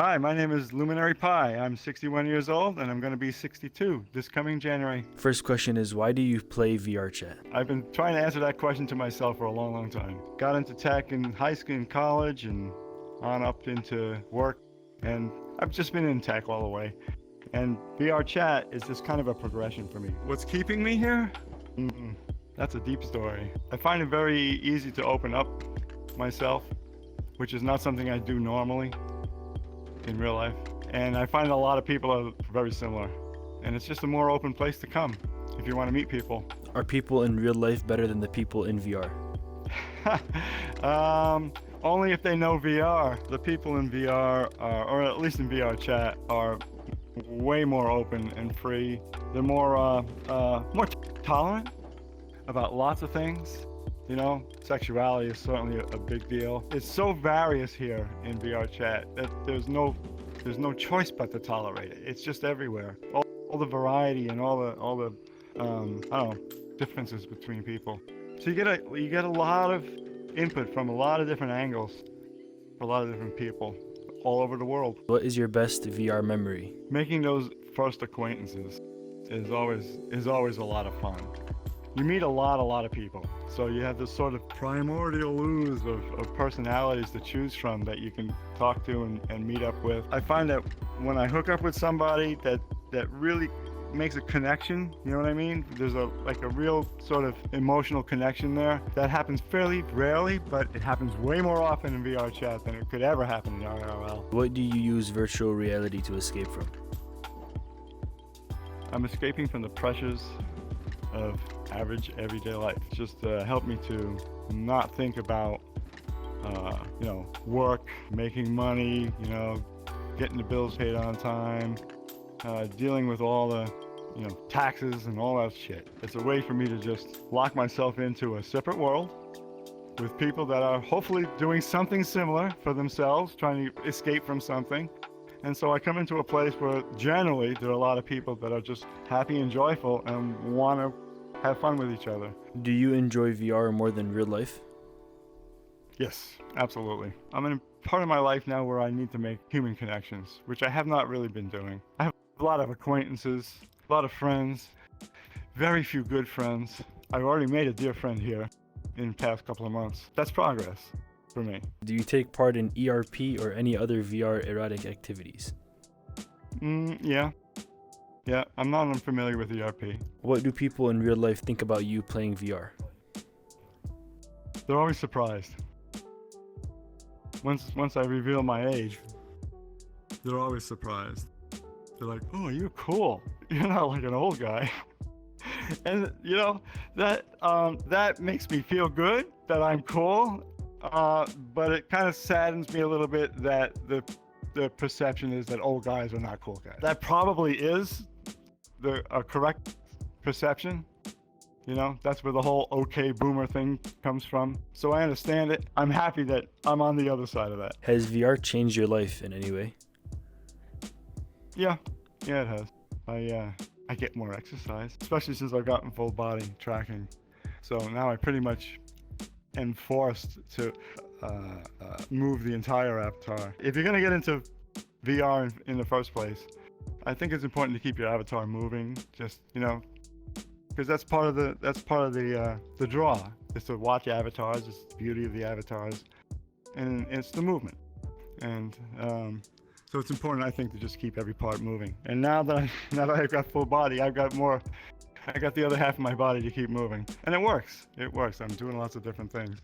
Hi, my name is Luminary Pi. I'm 61 years old and I'm going to be 62 this coming January. First question is, why do you play vrchat? I've been trying to answer that question to myself for a long, long time. Got into tech in high school and college and on up into work, and I've just been in tech all the way. And vrchat is just kind of a progression for me. What's keeping me here? That's a deep story. I find it very easy to open up myself, which is not something I do normally in real life. And I find a lot of people are very similar. And it's just a more open place to come if you want to meet people. Are people in real life better than the people in VR? Only if they know VR. The people in VR, or at least in vrchat, are way more open and free. They're more tolerant about lots of things. You know, sexuality is certainly a big deal. It's so various here in vrchat that there's no choice but to tolerate it. It's just everywhere. All the variety and all the I don't know, differences between people. So you get a lot of input from a lot of different angles, for a lot of different people all over the world. What is your best VR memory? Making those first acquaintances is always a lot of fun. You meet a lot of people. So you have this sort of primordial ooze of personalities to choose from that you can talk to and meet up with. I find that when I hook up with somebody that really makes a connection, you know what I mean? There's a real sort of emotional connection there. That happens fairly rarely, but it happens way more often in vrchat than it could ever happen in IRL. What do you use virtual reality to escape from? I'm escaping from the pressures of average everyday life. Just to help me to not think about work, making money, getting the bills paid on time, dealing with all the taxes and all that shit. It's a way for me to just lock myself into a separate world with people that are hopefully doing something similar for themselves, trying to escape from something. And so I come into a place where generally there are a lot of people that are just happy and joyful and want to have fun with each other. Do you enjoy VR more than real life? Yes, absolutely. I'm in a part of my life now where I need to make human connections, which I have not really been doing. I have a lot of acquaintances, a lot of friends, very few good friends. I've already made a dear friend here in the past couple of months. That's progress for me. Do you take part in ERP or any other VR erotic activities? Yeah, I'm not unfamiliar with ERP. What do people in real life think about you playing VR? They're always surprised. Once I reveal my age, they're always surprised. They're like, "Oh, you're cool. You're not like an old guy." And that makes me feel good that I'm cool. But it kind of saddens me a little bit that the perception is that old guys are not cool guys. That probably is a correct perception. That's where the whole okay boomer thing comes from. So I understand it. I'm happy that I'm on the other side of that. Has VR changed your life in any way? Yeah, it has. I get more exercise, especially since I've gotten full body tracking. So now I pretty much am forced to move the entire avatar. If you're gonna get into VR in the first place, I think it's important to keep your avatar moving. Just because that's part of the draw is to watch avatars. It's the beauty of the avatars, and it's the movement. And so it's important, I think, to just keep every part moving. And now that I've got full body, I got the other half of my body to keep moving, and it works. I'm doing lots of different things.